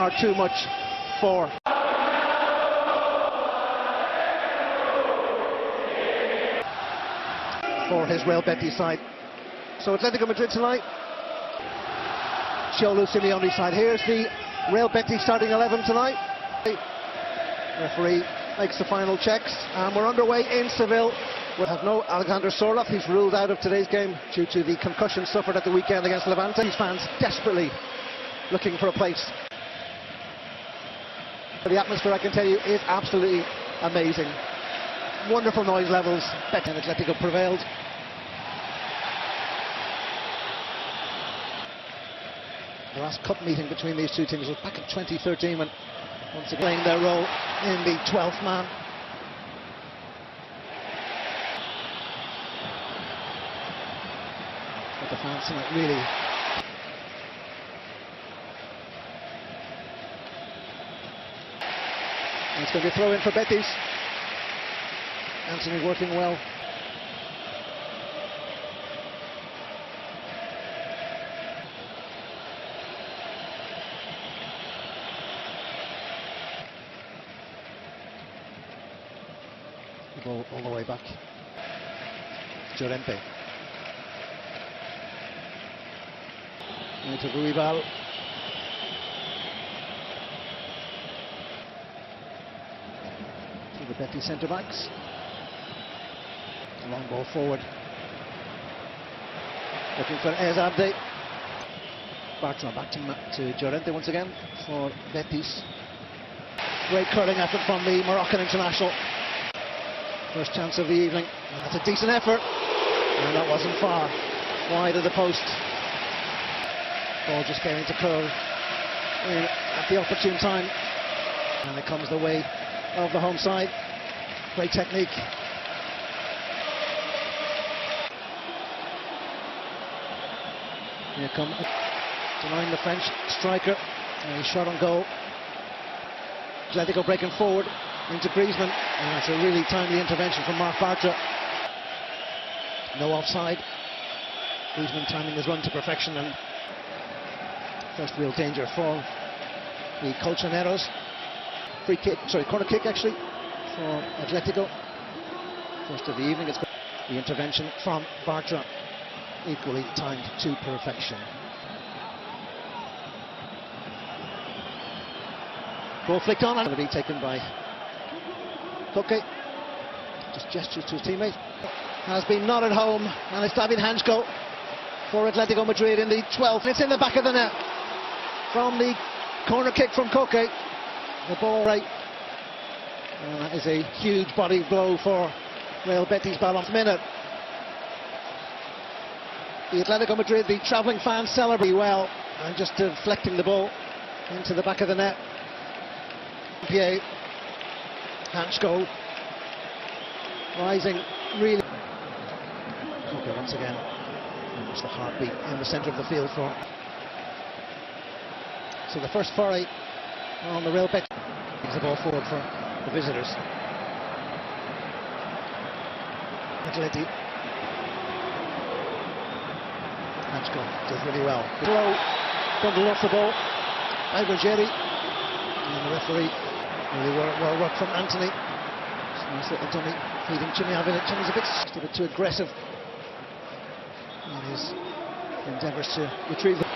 are too much for his Real Betis side. So Atletico Madrid tonight. Cholo Simeone's side. Here's the Real Betis starting 11 tonight. Referee makes the final checks, and we're underway in Seville. We'll have no Alexander Sorloth. He's ruled out of today's game due to the concussion suffered at the weekend against Levante. These fans desperately looking for a place. The atmosphere, I can tell you, is absolutely amazing. Wonderful noise levels. Betis and Atletico prevailed. The last cup meeting between these two teams was back in 2013, when once again playing their role in the 12th man. But the fans tonight really. And it's going to be a throw in for Betis. Anthony working well. The ball all the way back. Llorente. Into Ruibal. To the Betis centre backs. Long ball forward. Looking for Ezabde. Bartra back to Llorente once again for Betis. Great curling effort from the Moroccan international. First chance of the evening. That's a decent effort. And that wasn't far. Wide of the post. Ball just getting to curl in at the opportune time. And it comes the way of the home side. Great technique. Here come denying the French striker. And he's shot on goal. Atletico breaking forward into Griezmann, and that's a really timely intervention from Marc Bartra. No offside. Griezmann timing his run to perfection, and first real danger for the Colchoneros. Corner kick actually for Atletico. First of the evening. It's the intervention from Bartra, equally timed to perfection. Ball flicked on, and it'll be taken by Koke. Just gestures to his teammate. Has been not at home, and it's David Hansko for Atletico Madrid in the 12th. It's in the back of the net from the corner kick from Koke. The ball right. And that is a huge body blow for Real Betis Balance minute. The Atletico Madrid, the travelling fans celebrate well, and just deflecting the ball into the back of the net. Pierre Hansko rising really. Okay, once again, it's the heartbeat in the centre of the field for. So the first foray on the Real Betis. The ball forward for the visitors. Atleti. Hansko does really well. Low, bundled off the ball by Ruggieri, and the referee. Really well work from Anthony. Nice little dummy feeding Jimmy Avilic. Jimmy's a bit too aggressive in his endeavours to retrieve the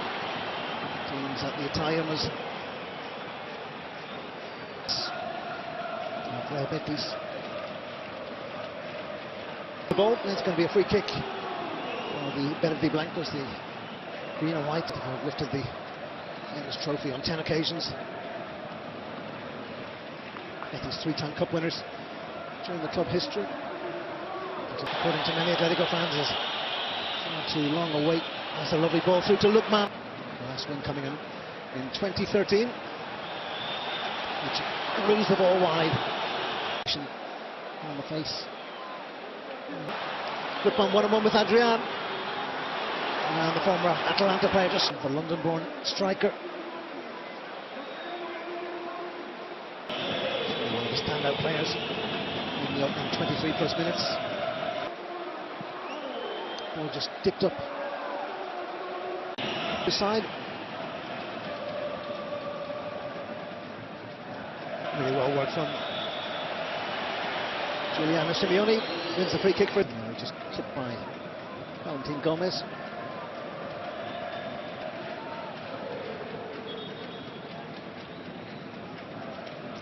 teams at the Italian was Real Betis. The ball, it's going to be a free kick for the Verde Blancos, the green and white, have lifted the famous trophy on 10 occasions. Betis 3-time cup winners during the club history. But according to many Atletico fans, is far too long a wait. That's a lovely ball through to Lukman. The last win coming in 2013, which moves the ball wide. On the face. Lukman 1-on-1 with Adrian. And the former Atalanta player, just for London-born striker. One of the standout players in the opening 23 plus minutes. Ball just dipped up the side. Really well worked from Giuliano Simeone. Wins the free kick for... No, just clipped by Valentin Gomez.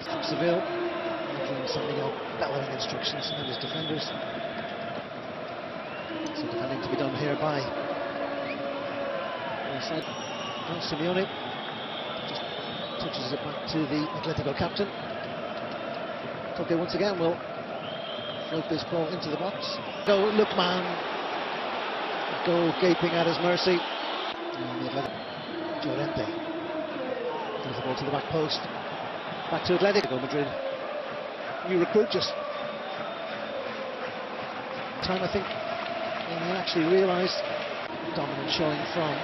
From Seville, Madrid sending out bellowing instructions and his defenders. So defending to be done here by Simeone. Just touches it back to the Athletico captain. Toque once again will float this ball into the box. Go Lookman. Goal gaping at his mercy. And the Atletico Llorente gives the ball to the back post. Back to Athletico Madrid. New recruit, just time I think when they actually realised. Dominant showing from.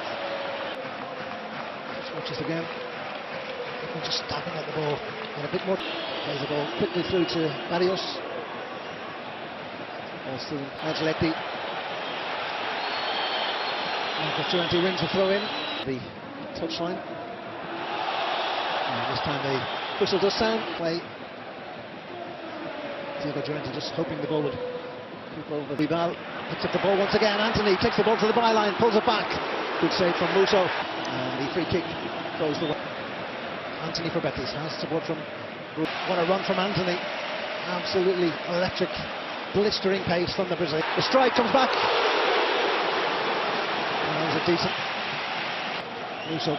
Just watch this again. People just stopping at the ball and a bit more. Plays the ball quickly through to Barrios. Ball still Ancelotti. Marcos Llorente wins the throw in. The touchline. And this time the whistle does sound. Play. Diego Llorente just hoping the ball would creep over. Vidal picks up the ball once again. Anthony takes the ball to the byline, pulls it back. Good save from Musso. And the free kick goes the way. Anthony for Betis has support from. What a run from Anthony. Absolutely electric, blistering pace from the Brazil. The strike comes back. And that was a decent. Musso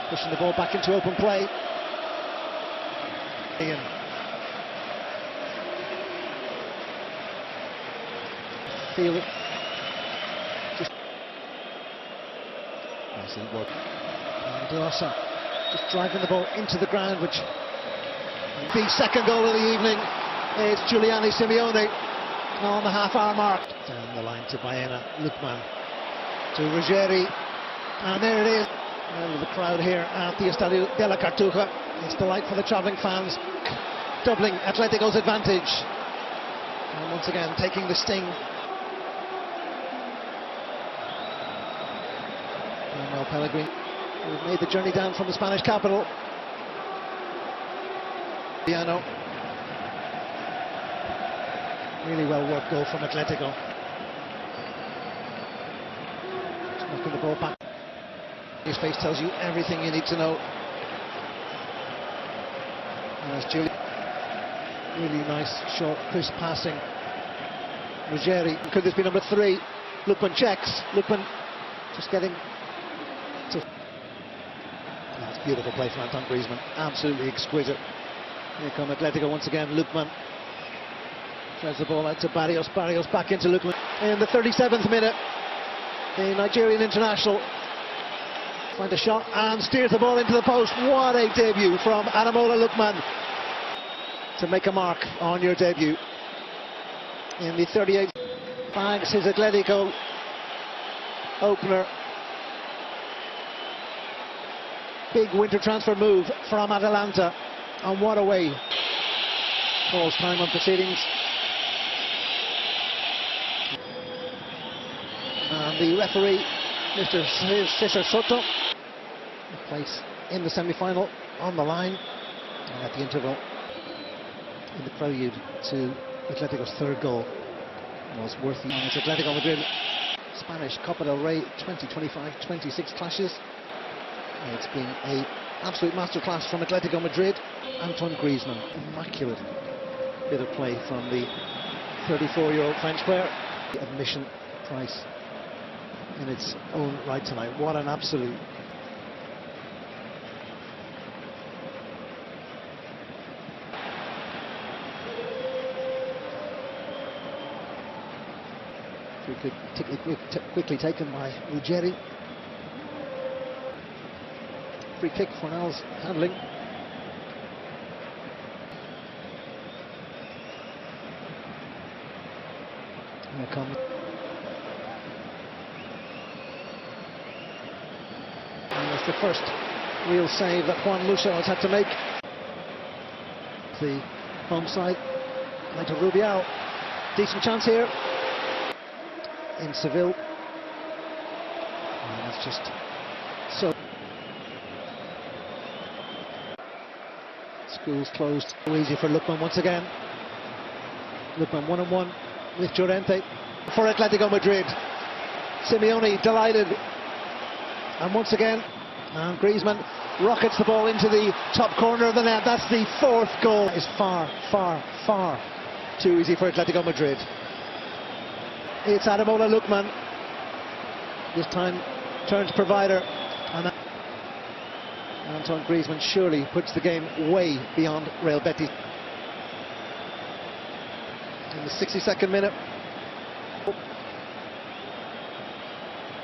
pushing the ball back into open play. Ian. Feel it. Just excellent work. And Diossa just driving the ball into the ground, which the second goal of the evening. It's Giuliano Simeone on the half-hour mark. Down the line to Baena, Lookman to Ruggeri, and there it is. And the crowd here at the Estadio della Cartuja. It's delight for the travelling fans, doubling Atletico's advantage. And once again taking the sting. Manuel Pellegrini, who made the journey down from the Spanish capital. Piano. Really well worked goal from Atletico. Just knocking the ball back. His face tells you everything you need to know. And as Julie, really nice, short, crisp passing. Ruggeri, could this be number 3? Lookman checks. Lookman just getting to. That's beautiful play from Antoine Griezmann. Absolutely exquisite. Here come Atletico once again. Lookman throws the ball out to Barrios. Barrios back into Lookman in the 37th minute. The Nigerian international finds a shot and steers the ball into the post. What a debut from Ademola Lookman to make a mark on your debut in the 38th. Bags his Atletico opener. Big winter transfer move from Atalanta, and what a way. Calls time on proceedings. And the referee, Mr. Cesar Soto, place in the semi-final on the line, and at the interval in the prelude to Atletico's third goal was worth the. It's Atletico Madrid, Spanish Copa del Rey 2025-26 clashes. It's been an absolute masterclass from Atletico Madrid. Antoine Griezmann, immaculate bit of play from the 34-year-old French player. The admission price in its own right tonight. What an absolute. Quickly taken by Ruggeri. Free kick for Nels handling. Here comes. And it's the first real save that Juan Musso has had to make. The home side, like to Rubial. Decent chance here in Seville. And that's just so. Schools closed. So easy for Lookman once again. Lookman 1-on-1 with Llorente for Atletico Madrid. Simeone delighted. And once again, and Griezmann rockets the ball into the top corner of the net. That's the fourth goal. It's far, far, far too easy for Atletico Madrid. It's Ademola Lookman. This time turns provider. And Antoine Griezmann surely puts the game way beyond Real Betis. In the 62nd minute. So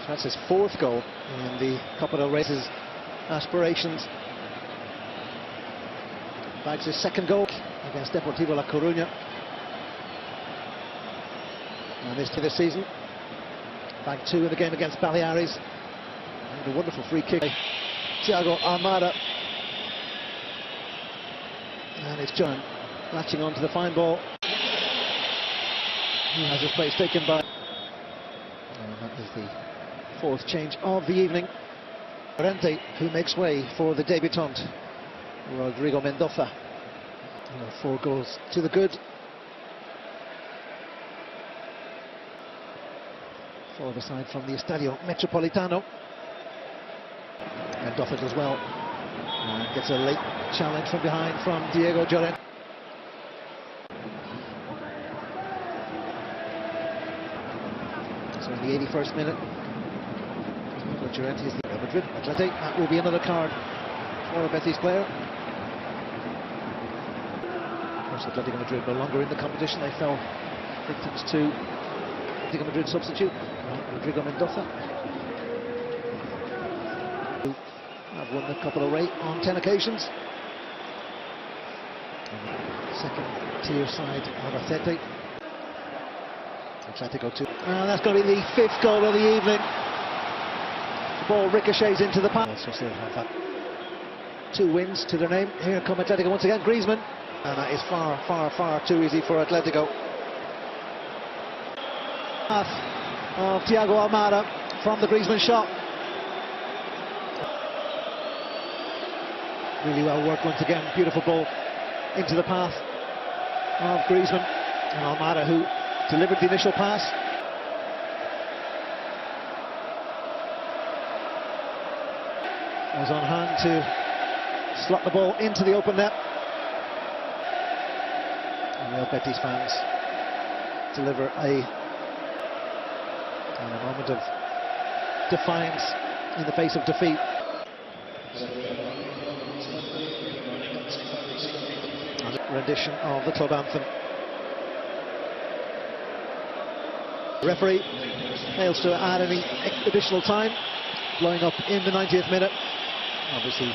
that's his fourth goal in the Copa del Rey's aspirations. Bags his second goal against Deportivo La Coruña. And this to this season. Bag two in the game against Baleares. And a wonderful free kick. Thiago Almada. And it's John latching onto the fine ball. He has his place taken by. And that is the fourth change of the evening. Llorente, who makes way for the debutant, Rodrigo Mendoza. 4 goals to the good. For the side from the Estadio Metropolitano. Mendoza does well. And gets a late challenge from behind from Diego Llorente. So in the 81st minute, Llorente is the Madrid. Athletic, that will be another card for a Betis player. Of course, Atletico Madrid no longer in the competition. They fell victims to Atletico Madrid substitute, Rodrigo Mendoza, who have won the Copa del Rey on 10 occasions. Second tier side of Atletico 2. And that's going to be the 5th goal of the evening. The ball ricochets into the pass. So still have that 2 wins to their name. Here come Atletico once again. Griezmann. And that is far, far, far too easy for Atletico. Pass of Thiago Almada from the Griezmann shot. Really well worked once again. Beautiful ball into the path of Griezmann. And Almada, who delivered the initial pass. Was on hand to slot the ball into the open net. And Real Betis fans deliver a moment of defiance in the face of defeat. And rendition of the club anthem. The referee fails to add any additional time, blowing up in the 90th minute. Obviously